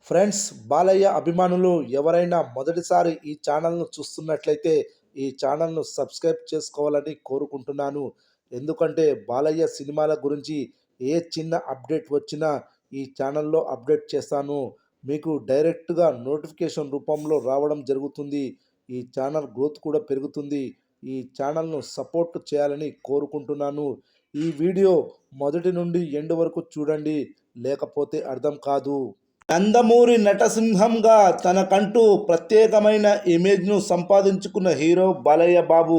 Friends, Balayya అభిమానులు ఎవరైనా మొదటిసారి ఈ ఛానల్ను చూస్తున్నట్లయితే ఈ ఛానల్ను సబ్స్క్రైబ్ చేసుకోవాలని కోరుకుంటున్నాను. ఎందుకంటే బాలయ్య సినిమాల గురించి ఏ చిన్న అప్డేట్ వచ్చినా ఈ ఛానల్లో అప్డేట్ చేస్తాను. మీకు డైరెక్ట్గా నోటిఫికేషన్ రూపంలో రావడం జరుగుతుంది. ఈ ఛానల్ గ్రోత్ కూడా పెరుగుతుంది. ఈ ఛానల్ను సపోర్ట్ చేయాలని కోరుకుంటున్నాను. ఈ వీడియో మొదటి నుండి ఎండ్ వరకు చూడండి, లేకపోతే అర్థం కాదు. నందమూరి నటసింహంగా తనకంటూ ప్రత్యేకమైన ఇమేజ్ను సంపాదించుకున్న హీరో బాలయ్య బాబు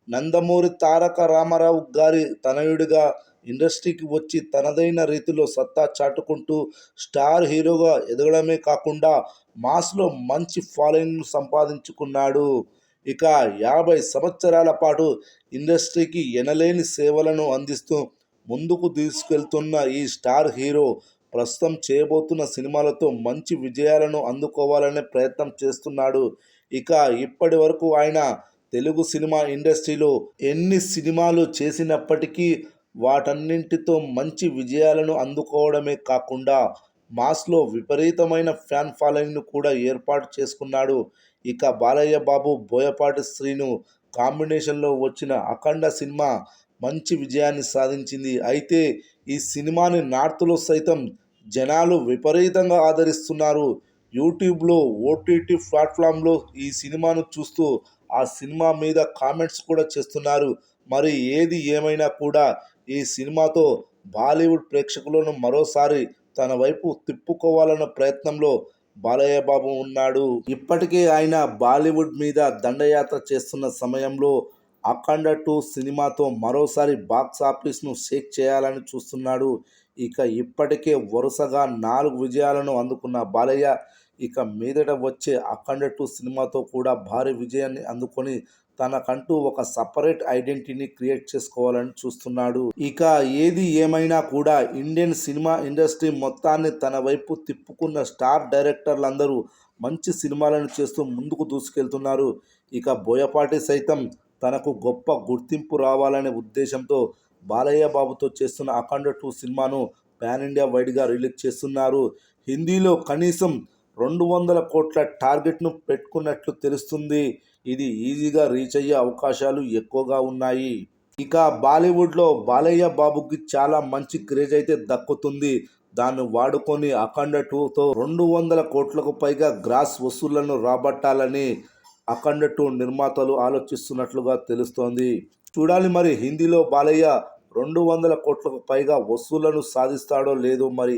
నందమూరి తారక రామారావు గారి తనయుడిగా ఇండస్ట్రీకి వచ్చి తనదైన రీతిలో సత్తా చాటుకుంటూ స్టార్ హీరోగా ఎదగడమే కాకుండా మాస్లో మంచి ఫాలోయింగ్ను సంపాదించుకున్నాడు. ఇక 50 సంవత్సరాల పాటు ఇండస్ట్రీకి ఎనలేని సేవలను అందిస్తూ ముందుకు తీసుకెళ్తున్న ఈ స్టార్ హీరో ప్రస్తుతం చేయబోతున్న సినిమాలతో మంచి విజయాలను అందుకోవాలనే ప్రయత్నం చేస్తున్నాడు. ఇక ఇప్పటి వరకు ఆయన తెలుగు సినిమా ఇండస్ట్రీలో ఎన్ని సినిమాలు చేసినప్పటికీ వాటన్నింటితో మంచి విజయాలను అందుకోవడమే కాకుండా మాస్లో విపరీతమైన ఫ్యాన్ ఫాలోయింగ్ను కూడా ఏర్పాటు చేసుకున్నాడు. ఇక బాలయ్య బాబు బోయపాటి శ్రీను కాంబినేషన్లో వచ్చిన అఖండ సినిమా మంచి విజయాన్ని సాధించింది. అయితే ఈ సినిమాని నార్త్లో సైతం జనాలు విపరీతంగా ఆదరిస్తున్నారు. యూట్యూబ్లో, ఓటీటీ ప్లాట్ఫామ్లో ఈ సినిమాను చూస్తూ ఆ సినిమా మీద కామెంట్స్ కూడా చేస్తున్నారు. మరి ఏది ఏమైనా కూడా ఈ సినిమాతో బాలీవుడ్ ప్రేక్షకులను మరోసారి తన వైపు తిప్పుకోవాలన్న ప్రయత్నంలో బాలయ్య బాబు ఉన్నాడు. ఇప్పటికే ఆయన బాలీవుడ్ మీద దండయాత్ర చేస్తున్న సమయంలో అఖండ 2 సినిమాతో మరోసారి బాక్స్ ఆఫీస్ను షేక్ చేయాలని చూస్తున్నాడు. ఇక ఇప్పటికే వరుసగా 4 విజయాలను అందుకున్న బాలయ్య ఇక మీదట వచ్చే అఖండ 2 సినిమాతో కూడా భారీ విజయాన్ని అందుకొని తనకంటూ ఒక సపరేట్ ఐడెంటిటీని క్రియేట్ చేసుకోవాలని చూస్తున్నాడు. ఇక ఏది ఏమైనా కూడా ఇండియన్ సినిమా ఇండస్ట్రీ మొత్తాన్ని తన వైపు తిప్పుకున్న స్టార్ డైరెక్టర్లందరూ మంచి సినిమాలను చేస్తూ ముందుకు దూసుకెళ్తున్నారు. ఇక బోయపాటి సైతం తనకు గొప్ప గుర్తింపు రావాలనే ఉద్దేశంతో బాలయ్య బాబుతో చేస్తున్న అఖండ 2 సినిమాను పాన్ ఇండియా వైడ్గా రిలీజ్ చేస్తున్నారు. హిందీలో కనీసం 200 కోట్ల టార్గెట్ను పెట్టుకున్నట్లు తెలుస్తుంది. ఇది ఈజీగా రీచ్ అయ్యే అవకాశాలు ఎక్కువగా ఉన్నాయి. ఇక బాలీవుడ్లో బాలయ్య బాబుకి చాలా మంచి క్రేజ్ అయితే దక్కుతుంది. దాన్ని వాడుకొని అఖండ 2తో 200 కోట్లకు పైగా గ్రాస్ వసూళ్లను రాబట్టాలని అఖండ 2 నిర్మాతలు ఆలోచిస్తున్నట్లుగా తెలుస్తోంది. చూడాలి మరి హిందీలో బాలయ్య 200 కోట్లకు పైగా వసూళ్లను సాధిస్తాడో లేదో మరి.